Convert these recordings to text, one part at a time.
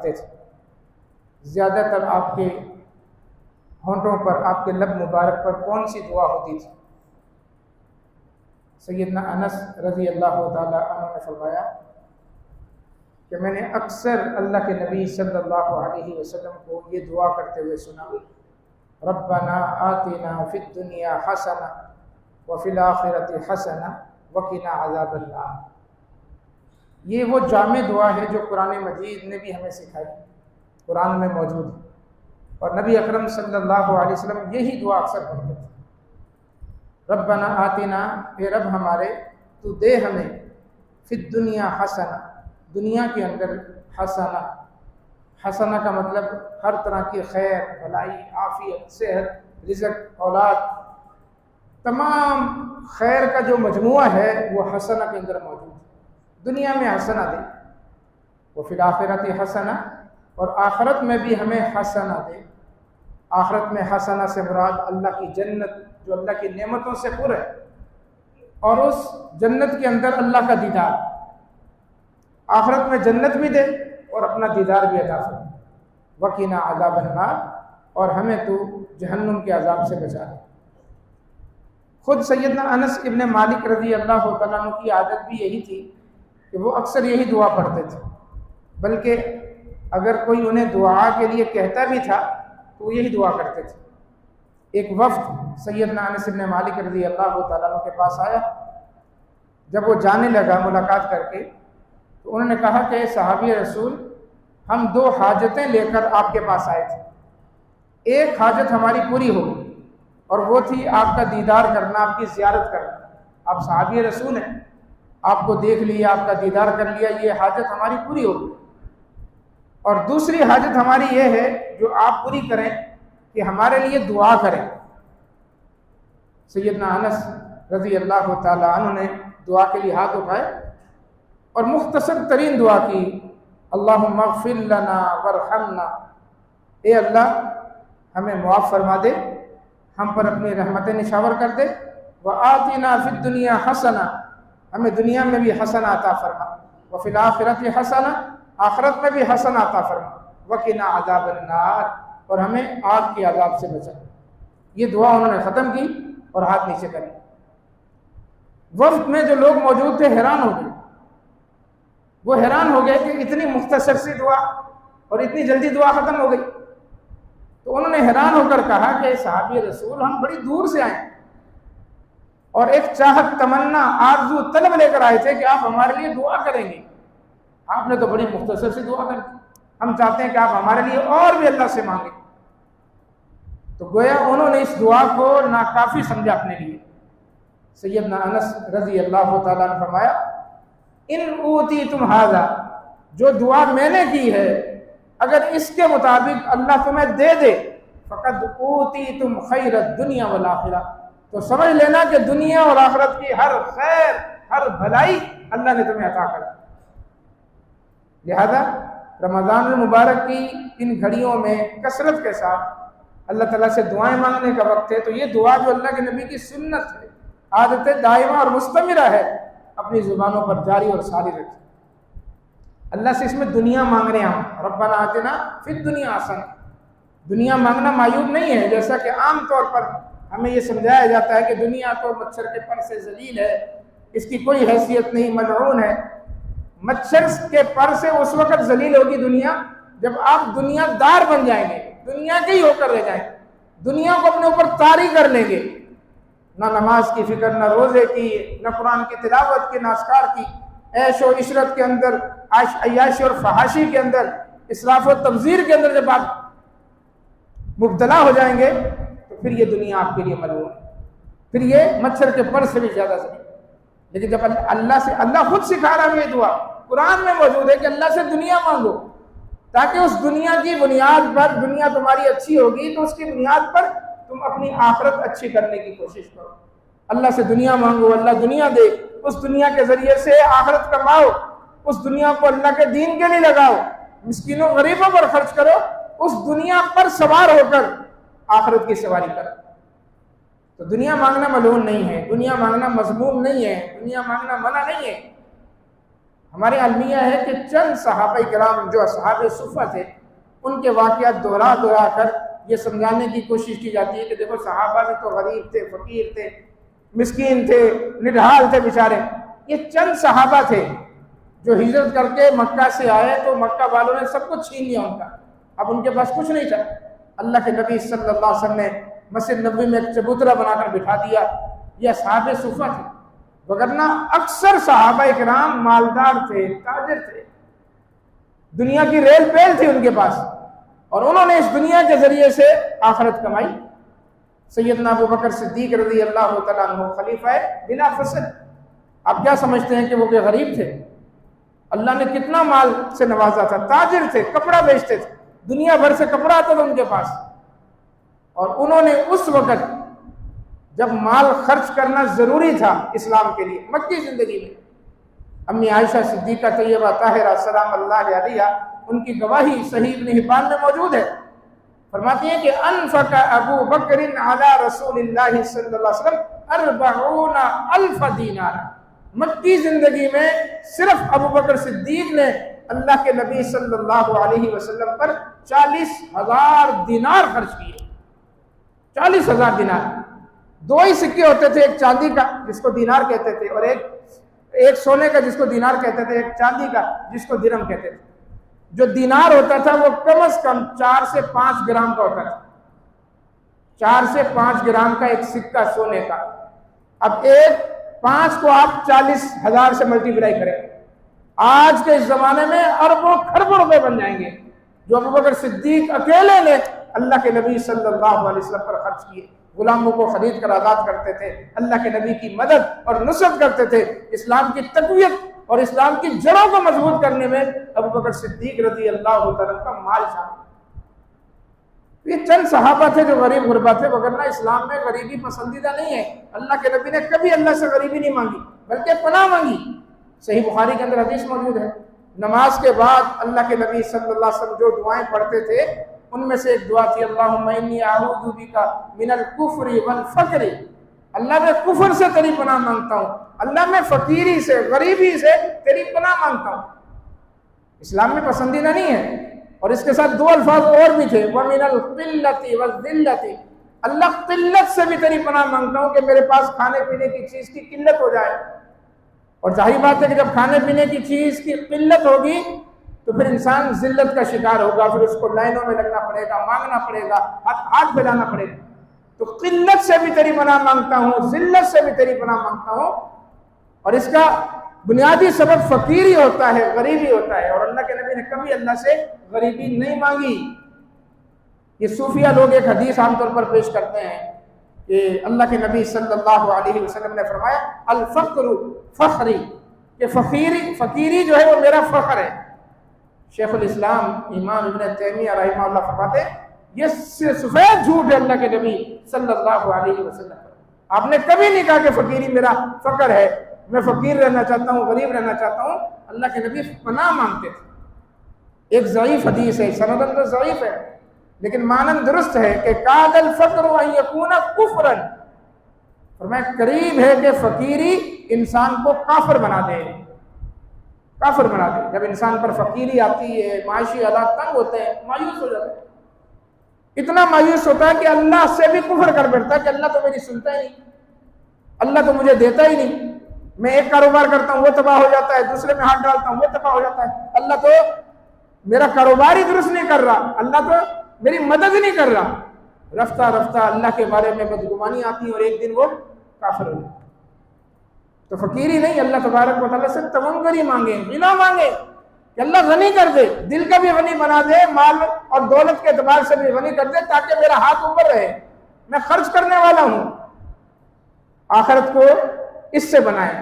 کرتے تھے، زیادہ تر آپ کے ہونٹوں پر، آپ کے لب مبارک پر کون سی دعا ہوتی تھی؟ سیدنا انس رضی اللہ تعالی عنہ نے فرمایا کہ میں نے اکثر اللہ کے نبی صلی اللہ علیہ وسلم کو یہ دعا کرتے ہوئے سنا، ربنا آتنا فی الدنیا حسنہ وفی الآخرۃ حسنہ وقنا عذاب النار۔ یہ وہ جامع دعا ہے جو قرآن مجید نے بھی ہمیں سکھائی، قرآن میں موجود ہے، اور نبی اکرم صلی اللہ علیہ وسلم یہی دعا اکثر پڑھتے تھے، ربنا آتنا، اے رب ہمارے تو دے ہمیں فی الدنیا حسنہ، دنیا کے اندر حسنہ، حسنہ کا مطلب ہر طرح کی خیر، بھلائی، عافیت، صحت، رزق، اولاد، تمام خیر کا جو مجموعہ ہے وہ حسنہ کے اندر موجود ہے۔ دنیا میں حسنہ دے، وفی الآخرۃ حسنہ، اور آخرت میں بھی ہمیں حسنہ دے۔ آخرت میں حسنہ سے مراد اللہ کی جنت جو اللہ کی نعمتوں سے پر ہے، اور اس جنت کے اندر اللہ کا دیدار، آخرت میں جنت بھی دے اور اپنا دیدار بھی عطا فرمائے، وقنا عذاب النار، اور ہمیں تو جہنم کے عذاب سے بچا دے۔ خود سیدنا انس ابن مالک رضی اللہ تعالیٰ عنہ کی عادت بھی یہی تھی کہ وہ اکثر یہی دعا پڑھتے تھے، بلکہ اگر کوئی انہیں دعا کے لیے کہتا بھی تھا تو وہ یہی دعا کرتے تھے۔ ایک وفد سیدنا انس ابن مالک رضی اللہ تعالیٰ عنہ کے پاس آیا، جب وہ جانے لگا ملاقات کر کے تو انہوں نے کہا کہ صحابی رسول، ہم 2 حاجتیں لے کر آپ کے پاس آئے تھے، ایک حاجت ہماری پوری ہو گئی اور وہ تھی آپ کا دیدار کرنا، آپ کی زیارت کرنا۔ آپ صحابی رسول ہیں، آپ کو دیکھ لیا، آپ کا دیدار کر لیا، یہ حاجت ہماری پوری ہو گئی، اور دوسری حاجت ہماری یہ ہے جو آپ پوری کریں کہ ہمارے لیے دعا کریں۔ سیدنا انس رضی اللہ تعالی عنہ نے دعا کے لیے ہاتھ اٹھائے اور مختصر ترین دعا کی، اللہم اغفر لنا وارحمنا، اے اللہ ہمیں معاف فرما دے، ہم پر اپنی رحمتیں نشاور کر دے، وآتنا فی الدنیا حسنہ، ہمیں دنیا میں بھی حسنہ عطا فرما، وفی الآخرۃ حسنہ، آخرت میں بھی حسنہ عطا فرما، وقنا عذاب النار، اور ہمیں آگ کے عذاب سے بچا۔ یہ دعا انہوں نے ختم کی اور ہاتھ نیچے کر لیا۔ وفد میں جو لوگ موجود تھے حیران ہو گئے، وہ حیران ہو گئے کہ اتنی مختصر سی دعا اور اتنی جلدی دعا ختم ہو گئی۔ تو انہوں نے حیران ہو کر کہا کہ صحابی رسول، ہم بڑی دور سے آئے اور ایک چاہت، تمنا، آرزو، طلب لے کر آئے تھے کہ آپ ہمارے لیے دعا کریں گے، آپ نے تو بڑی مختصر سی دعا کر دی، ہم چاہتے ہیں کہ آپ ہمارے لیے اور بھی اللہ سے مانگیں۔ تو گویا انہوں نے اس دعا کو ناکافی سمجھا اپنے لیے۔ سیدنا انس رضی اللہ تعالیٰ نے فرمایا، ان اوتیتم ھذا، جو دعا میں نے کی ہے اگر اس کے مطابق اللہ تمہیں دے دے، فقد اوتیتم خیر الدنیا والآخرہ، تو سمجھ لینا کہ دنیا اور آخرت کی ہر خیر، ہر بھلائی اللہ نے تمہیں عطا کر دی۔ لہذا رمضان المبارک کی ان گھڑیوں میں کثرت کے ساتھ اللہ تعالیٰ سے دعائیں مانگنے کا وقت ہے، تو یہ دعا جو اللہ کے نبی کی سنت ہے، عادت دائمہ اور مستمرہ ہے، اپنی زبانوں پر جاری اور ساری رکھیں۔ اللہ سے اس میں دنیا مانگ رہے ہیں ہم، ربنا آتنا فی الدنیا حسنہ، دنیا مانگنا معیوب نہیں ہے، جیسا کہ عام طور پر ہمیں یہ سمجھایا جاتا ہے کہ دنیا تو مچھر کے پر سے ذلیل ہے، اس کی کوئی حیثیت نہیں، ملعون ہے۔ مچھر کے پر سے اس وقت ذلیل ہوگی دنیا جب آپ دنیا دار بن جائیں گے، دنیا کے ہی ہو کر رہ جائیں گے، دنیا کو اپنے اوپر طاری کر لیں گے، نہ نماز کی فکر، نہ روزے کی، نہ قرآن کی تلاوت کی، نہ اذکار کی، عیش و عشرت کے اندر، عیاشی اور فحاشی کے اندر، اسراف و تبذیر کے اندر جب آپ مبتلا ہو جائیں گے تو پھر یہ دنیا آپ کے لیے ملعون ہے، پھر یہ مچھر کے پر سے بھی زیادہ ذلیل۔ لیکن جب اللہ سے، اللہ خود سکھا رہا ہے یہ دعا، قرآن میں موجود ہے کہ اللہ سے دنیا مانگو تاکہ اس دنیا کی بنیاد پر، دنیا تمہاری اچھی ہوگی تو اس کی بنیاد پر تم اپنی آخرت اچھی کرنے کی کوشش کرو۔ اللہ سے دنیا مانگو، اللہ دنیا دے، اس دنیا کے ذریعے سے آخرت کماؤ، اس دنیا کو اللہ کے دین کے لیے لگاؤ، مسکینوں غریبوں پر خرچ کرو، اس دنیا پر سوار ہو کر آخرت کی سواری کرو۔ تو دنیا مانگنا ملعون نہیں ہے، دنیا مانگنا مذموم نہیں ہے، دنیا مانگنا منع نہیں ہے۔ ہمارے المیہ ہے کہ چند صحابہ کرام جو اصحاب صفہ تھے ان کے واقعات دہرا دہرا کر یہ سمجھانے کی کوشش کی جاتی ہے کہ دیکھو صحابہ بھی تو غریب تھے، فقیر تھے، مسکین تھے، نڈھال تھے بیچارے. یہ چند صحابہ تھے جو ہجرت کر کے مکہ سے آئے تو مکہ والوں نے سب کچھ چھین لیا ان کا، اب ان کے پاس کچھ نہیں تھا. اللہ کے نبی صلی اللہ علیہ وسلم نے مسجد نبوی میں ایک چبوترا بنا کر بٹھا دیا. یہ اصحاب صفہ تھے، وگرنہ اکثر صحابہ کرام مالدار تھے، تاجر تھے، دنیا کی ریل پیل تھی ان کے پاس، اور انہوں نے اس دنیا کے ذریعے سے آخرت کمائی. سیدنا ابو بکر صدیق رضی اللہ تعالیٰ عنہ خلیفہ بلا فصل. آپ کیا سمجھتے ہیں کہ وہ غریب تھے؟ اللہ نے کتنا مال سے نوازا تھا، تاجر تھے، کپڑا بیچتے تھے، دنیا بھر سے کپڑا آتا تھا ان کے پاس. اور انہوں نے اس وقت جب مال خرچ کرنا ضروری تھا اسلام کے لیے مکی زندگی میں، امی عائشہ صدیقہ طیبہ طاہرہ سلام اللہ علیہا ان کی گواہی صحیح ابن حبان میں موجود ہے، فرماتی ہیں کہ انفق ابو بکر علی رسول اللہ صلی اللہ علیہ وسلم 40,000 دینار. مکی زندگی میں صرف ابو بکر صدیق نے اللہ کے نبی صلی اللہ علیہ وسلم پر 40,000 دینار خرچ کیے. 40,000 دینار. دو ہی سکے ہوتے تھے، ایک چاندی کا جس کو دینار کہتے تھے اور ایک سونے کا جس کو دینار کہتے تھے، ایک چاندی کا جس کو درہم کہتے تھے. جو دینار ہوتا تھا وہ کم از کم 4 سے 5 گرام کا ہوتا تھا. 4 سے 5 گرام کا ایک سکہ سونے کا. اب 5 کو آپ 40,000 سے ملٹیپلائی کریں، آج کے اس زمانے میں اربوں کھربوں روپے بن جائیں گے جو ابوبکر صدیق اکیلے نے اللہ کے نبی صلی اللہ علیہ وسلم پر خرچ کیے. غلاموں کو خرید کر آزاد کرتے تھے، اللہ کے نبی کی مدد اور نصرت کرتے تھے، اسلام کی تقویت اور اسلام کی جڑوں کو مضبوط کرنے میں ابوبکر صدیق رضی اللہ تعالیٰ کا مال شامل. یہ چند صحابہ تھے جو غریب غربا تھے، وگرنہ اسلام میں غریبی پسندیدہ نہیں ہے. اللہ کے نبی نے کبھی اللہ سے غریبی نہیں مانگی بلکہ پناہ مانگی. صحیح بخاری کے اندر حدیث موجود ہے، نماز کے بعد اللہ کے نبی صلی اللہ علیہ وسلم جو دعائیں پڑھتے تھے ان میں سے ایک دعا تھی اللہم انی اعوذ بک من الکفر والفقر. اللہ میں کفر سے تیری پناہ مانگتا ہوں، اللہ میں فقیری سے، غریبی سے تیری پناہ مانگتا ہوں. اسلام میں پسندیدہ نہیں ہے. اور اس کے ساتھ 2 الفاظ اور بھی تھے، وَمِنَ الْقِلَّةِ وَالذِّلَّةِ. اللہ قلت سے بھی تیری پناہ مانگتا ہوں کہ میرے پاس کھانے پینے کی چیز کی قلت ہو جائے. اور ظاہر بات ہے کہ جب کھانے پینے کی چیز کی قلت ہوگی تو پھر انسان ذلت کا شکار ہوگا، پھر اس کو لائنوں میں لگنا پڑے گا، مانگنا پڑے گا، ہاتھ پھیلانا پڑے گا. تو قلت سے بھی تیری پناہ مانگتا ہوں، ذلت سے بھی تیری پناہ مانگتا ہوں. اور اس کا بنیادی سبب فقیری ہوتا ہے، غریبی ہوتا ہے، اور اللہ کے نبی نے کبھی اللہ سے غریبی نہیں مانگی. یہ صوفیہ لوگ ایک حدیث عام طور پر پیش کرتے ہیں کہ اللہ کے نبی صلی اللہ علیہ وسلم نے فرمایا الفقر فخری، کہ فقیری جو ہے وہ میرا فخر ہے. شیخ الاسلام امام ابن تیمیہ رحمہ اللہ فرماتے ہیں یہ سفید جھوٹ ہے اللہ کے نبی صلی اللہ علیہ وسلم. آپ نے کبھی نہیں کہا کہ فقیری میرا فخر ہے، میں فقیر رہنا چاہتا ہوں، غریب رہنا چاہتا ہوں. اللہ کے نبی پناہ مانگتے تھے. ایک ضعیف حدیث ہے، سندن تو ضعیف ہے لیکن مانن درست ہے کہ کاد الفقر ان یکون کفرا. فرمایا قریب ہے کہ فقیری انسان کو کافر بنا دے، کافر بنا دے. جب انسان پر فقیری آتی ہے، معاشی حالات تنگ ہوتے ہیں، مایوس ہو جاتا ہے. اتنا مایوس ہوتا ہے کہ اللہ سے بھی کفر کر بیٹھتا ہے کہ اللہ تو میری سنتا ہی نہیں، اللہ تو مجھے دیتا ہی نہیں. میں ایک کاروبار کرتا ہوں وہ تباہ ہو جاتا ہے، دوسرے میں ہاتھ ڈالتا ہوں وہ تباہ ہو جاتا ہے. اللہ تو میرا کاروبار ہی درست نہیں کر رہا، اللہ تو میری مدد ہی نہیں کر رہا. رفتہ رفتہ اللہ کے بارے میں بدگمانی آتی ہے اور ایک دن وہ کافر ہو جاتا ہے. تو فقیری نہیں، اللہ تبارک و تعالیٰ سے تمنگری مانگے، غنا مانگے کہ اللہ غنی کر دے، دل کا بھی غنی بنا دے، مال اور دولت کے اعتبار سے بھی غنی کر دے تاکہ میرا ہاتھ اوپر رہے، میں خرچ کرنے والا ہوں. آخرت کو اس سے بنائے.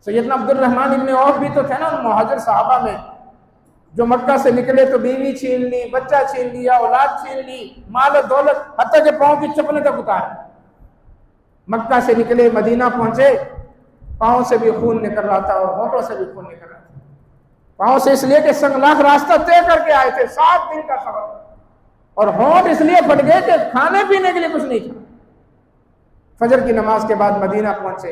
سیدنا عبد الرحمن ابن عوف بھی تو تھے نا مہاجر صحابہ میں، جو مکہ سے نکلے تو بیوی چھین لی، بچہ چھین لیا، اولاد چھین لی، مال و دولت، حتیٰ کہ پاؤں کی چپلیں تک اتار. مکہ سے نکلے، مدینہ پہنچے، پاؤں سے بھی خون نکل رہا تھا اور ہونٹوں سے بھی خون نکل رہا تھا. پاؤں سے اس لیے کہ سنگلاخ راستہ طے کر کے آئے تھے، 7 دن کا سفر، اور ہونٹ اس لیے پھٹ گئے کہ کھانے پینے کے لیے کچھ نہیں تھا. فجر کی نماز کے بعد مدینہ پہنچے،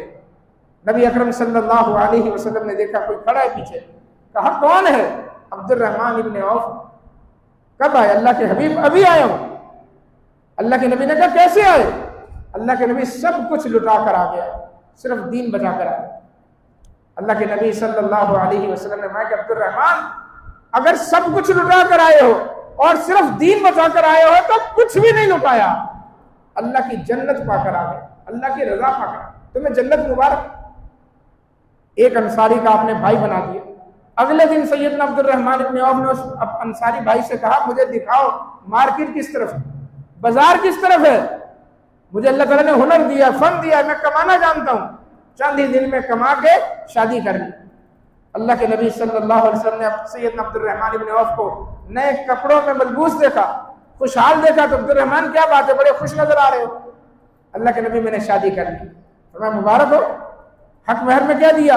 نبی اکرم صلی اللہ علیہ وسلم نے دیکھا کوئی کھڑا ہے پیچھے، کہا کون ہے؟ عبد الرحمن ابن عوف۔ کب آئے؟ اللہ کے حبیب ابھی آیا ہوں۔ اللہ کے نبی نے کہا کیسے آئے؟ اللہ کے نبی سب کچھ لٹا کر آ گیا، صرف دین بچا کر آئے۔ اللہ کے نبی صلی اللہ علیہ وسلم نے فرمایا کہ عبد الرحمن اگر سب کچھ لٹا کر آئے ہو اور صرف دین بچا کر آئے ہو تو کچھ بھی نہیں لٹایا، اللہ کی جنت پا کر آ گئے، اللہ کی رضا پا کر، تمہیں جنت مبارک۔ ایک انصاری کا آپ نے بھائی بنا دیا۔ اگلے دن سیدنا عبد الرحمن ابن عوف نے اس انصاری بھائی سے کہا مجھے دکھاؤ مارکیٹ کس طرف ہے، بازار کس طرف ہے، مجھے اللہ تعالیٰ نے ہنر دیا، فن دیا، میں کمانا جانتا ہوں، چند ہی دن میں کما کے شادی کر لی۔ اللہ کے نبی صلی اللہ علیہ وسلم نے سیدنا عبد الرحمن ابن عوف کو نئے کپڑوں میں ملبوس دیکھا، خوشحال دیکھا تو عبد الرحمن کیا بات ہے، بڑے خوش نظر آ رہے ہو۔ اللہ کے نبی میں نے شادی کر لی، فرمایا مبارک ہو۔ حق مہر میں کیا دیا؟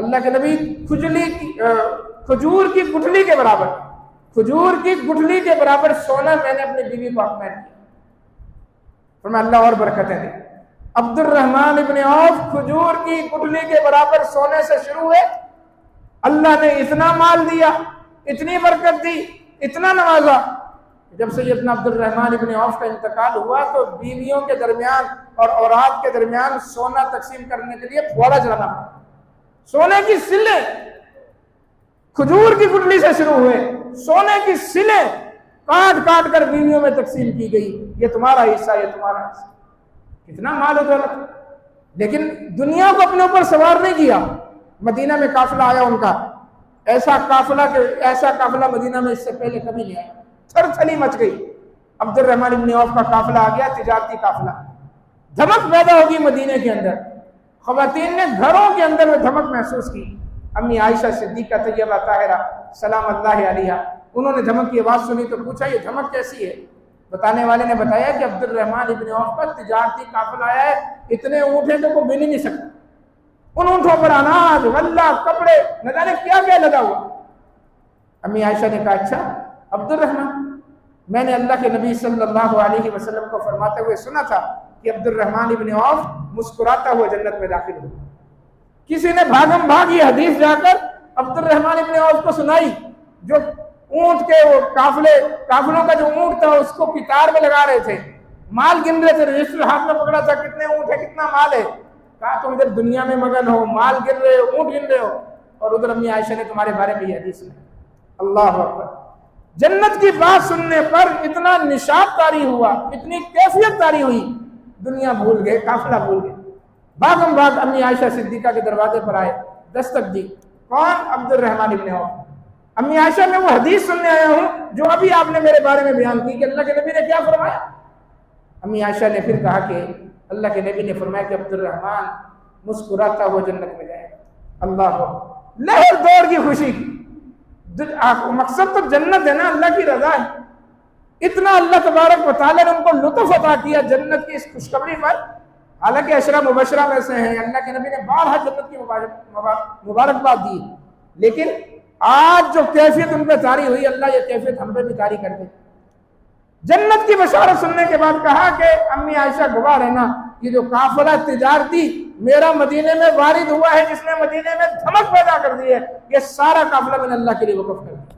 اللہ کے نبی کھجور کی گٹھلی کے برابر، کھجور کی گٹھلی کے برابر سونا میں نے اپنی بیوی کو حق مہر دیا۔ فرمایا اللہ اور برکتیں دے۔ عبد الرحمن ابن عوف کھجور کی گٹھلی کے برابر سونے سے شروع ہوئے، اللہ نے اتنا مال دیا، اتنی برکت دی، اتنا نوازا۔ جب سیدنا عبد الرحمن ابن عوف کا انتقال ہوا تو بیویوں کے درمیان اور اولاد کے درمیان سونا تقسیم کرنے کے لیے پھوڑا چلانا پڑا۔ سونے کی سلیں کھجور کی گٹھلی سے شروع ہوئے، سونے کی سلیں کاٹ کاٹ کر بیویوں میں تقسیم کی گئی، یہ تمہارا حصہ، یہ تمہارا حصہ۔ کتنا مال و دولت، لیکن دنیا کو اپنے اوپر سوار نہیں کیا۔ مدینہ میں قافلہ آیا ان کا، ایسا قافلہ مدینہ میں اس سے پہلے کبھی نہیں آیا، تھر تھلی مچ گئی۔ عبد الرحمن ابن عوف کا قافلہ آ گیا، تجارتی قافلہ، دھمک پیدا ہوگی مدینہ کے اندر۔ خواتین نے گھروں کے اندر میں دھمک محسوس کی۔ امی عائشہ صدیقہ طیبہ طاہرہ سلام اللہ علیہا، انہوں نے دھمک کی آواز سنی تو پوچھا یہ دھمک کیسی ہے؟ بتانے والے نے بتایا کہ عبد الرحمن ابن عوف کا تجارتی قافلہ آیا ہے، اتنے اونٹ ہیں تو کوئی بن ہی نہیں سکتا، ان اونٹوں پر اناج، غلہ، کپڑے، نہ جانے کیا کیا لگا ہوا۔ امی عائشہ نے کہا اچھا عبد الرحمن، میں نے اللہ کے نبی صلی اللہ علیہ وسلم کو فرماتے ہوئے سنا تھا کہ عبد الرحمن ابن عوف مسکراتا ہوا جنت میں داخل ہوا۔ کسی نے بھاگم بھاگ یہ حدیث جا کر عبد الرحمن ابن عوف کو سنائی، جو اونٹ کے وہ قافلوں کا جو اونٹ تھا اس کو کتار میں لگا رہے تھے، مال گن رہے تھے، رجسٹر ہاتھ میں پکڑا تھا، کتنے اونٹ ہے، کتنا مال ہے۔ کہا تم ادھر دنیا میں مگن ہو، مال گن رہے ہو، اونٹ گن رہے ہو، اور ادھر امی عائشہ نے تمہارے بارے میں یہ حدیث سنائی۔ اللہ اکبر۔ جنت کی بات سننے پر اتنا نشاط طاری ہوا، اتنی کیفیت طاری ہوئی، دنیا بھول گئے، قافلہ بھول گئے۔ بھاگم بھاگ امی عائشہ صدیقہ کے دروازے پر آئے، دستک دی، کون؟ عبد الرحمن ابن عوف۔ امی عائشہ میں وہ حدیث سننے آیا ہوں جو ابھی آپ نے میرے بارے میں بیان کی کہ اللہ کے نبی نے کیا فرمایا۔ امی عائشہ نے پھر کہا کہ اللہ کے نبی نے فرمایا کہ عبد الرحمن مسکراتا ہوا جنت میں جائے گا۔ اللہ لہر دوڑ کی خوشی کی، مقصد تو جنت ہے نا، اللہ کی رضا ہے۔ اتنا اللہ تبارک و تعالیٰ نے ان کو لطف عطا کیا جنت کی اس خوشخبری پر، حالانکہ عشرہ مبشرہ میں سے ہیں، اللہ کے نبی نے بارہا جنت کی مبارکباد دی، لیکن آج جو کیفیت ان پہ طاری ہوئی، اللہ یہ کیفیت ہم پہ بھی طاری کر دے۔ جنت کی بشارت سننے کے بعد کہا کہ امی عائشہ گواہ رہنا، یہ جو قافلہ تجارتی میرا مدینے میں وارد ہوا ہے، جس نے مدینے میں دھمک پیدا کر دی ہے، یہ سارا قافلہ میں نے اللہ کے لیے وقف کر دیا۔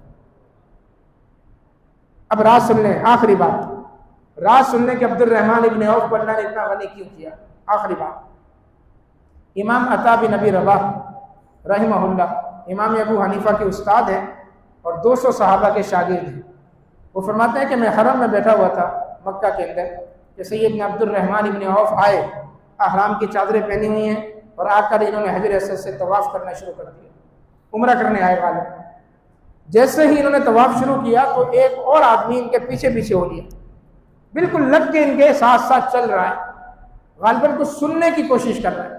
اب راز سن لیں، آخری بات، راز سن لیں کہ عبد الرحمن ابن عوف کو اللہ نے اتنا غنی کیوں کیا۔ آخری بات، امام عطا بن ابی رباح رحمہ اللہ امام ابو حنیفہ کے استاد ہیں اور 200 صحابہ کے شاگرد ہیں۔ وہ فرماتے ہیں کہ میں حرم میں بیٹھا ہوا تھا مکہ کے اندر کہ سیدنا عبد الرحمن ابن عوف آئے، احرام کی چادریں پہنی ہوئی ہیں اور آ کر انہوں نے حجر اسود سے طواف کرنا شروع کر دیا۔ عمرہ کرنے آئے والے، جیسے ہی انہوں نے طواف شروع کیا تو ایک اور آدمی ان کے پیچھے پیچھے ہو لیا، بالکل لگ کے ان کے ساتھ ساتھ چل رہا ہے، غالباً کچھ سننے کی کوشش کر رہا ہے۔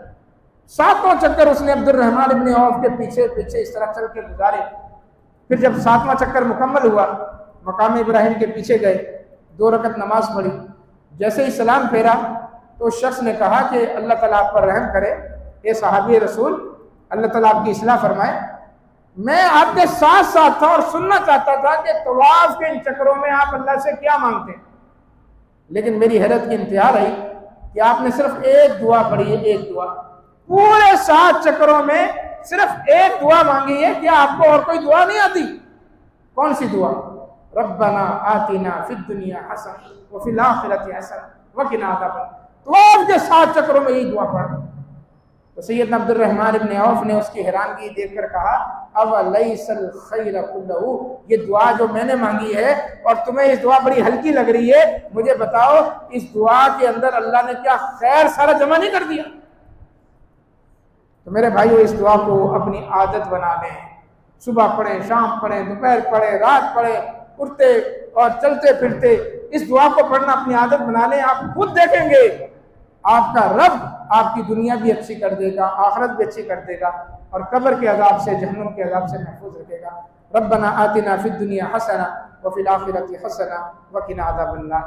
7واں چکر اس نے عبد الرحمن ابن عوف کے پیچھے پیچھے اس طرح چل کے گزارے۔ پھر جب 7واں چکر مکمل ہوا، مقام ابراہیم کے پیچھے گئے، 2 رکعت نماز پڑھی، جیسے ہی سلام پھیرا تو اس شخص نے کہا کہ اللہ تعالیٰ آپ پر رحم کرے، اے صحابی رسول، اللہ تعالیٰ آپ کی اصلاح فرمائے، میں آپ کے ساتھ ساتھ تھا اور سننا چاہتا تھا کہ طواف کے ان چکروں میں آپ اللہ سے کیا مانگتے ہیں، لیکن میری حیرت کی انتہا رہی کہ آپ نے صرف ایک دعا پڑھی ہے، ایک دعا، پورے 7 چکروں میں صرف ایک دعا مانگی ہے. کیا آپ کو اور کوئی دعا نہیں آتی؟ کون سی دعا؟ ربنا آتنا فی الدنیا حسنہ وفی الآخرۃ حسنہ وقنا عذاب النار. تو آپ کے 7 چکروں میں یہی دعا پڑھ. تو سیدنا عبد الرحمن ابن عوف نے اس کی حیرانگی دیکھ کر کہا اولیس الخیر کلہ، یہ دعا جو میں نے مانگی ہے اور تمہیں اس دعا بڑی ہلکی لگ رہی ہے، مجھے بتاؤ اس دعا کے اندر اللہ نے کیا خیر سارا جمع نہیں کر دیا؟ تو میرے بھائیو اس دعا کو اپنی عادت بنا لیں. صبح پڑھیں، شام پڑھیں، دوپہر پڑھیں، رات پڑھیں، اٹھتے اور چلتے پھرتے اس دعا کو پڑھنا اپنی عادت بنا لیں. آپ خود دیکھیں گے آپ کا رب آپ کی دنیا بھی اچھی کر دے گا، آخرت بھی اچھی کر دے گا، اور قبر کے عذاب سے، جہنم کے عذاب سے محفوظ رکھے گا. ربنا آتنا فی الدنیا حسنہ وفی الآخرۃ حسنہ وقنا عذاب النار.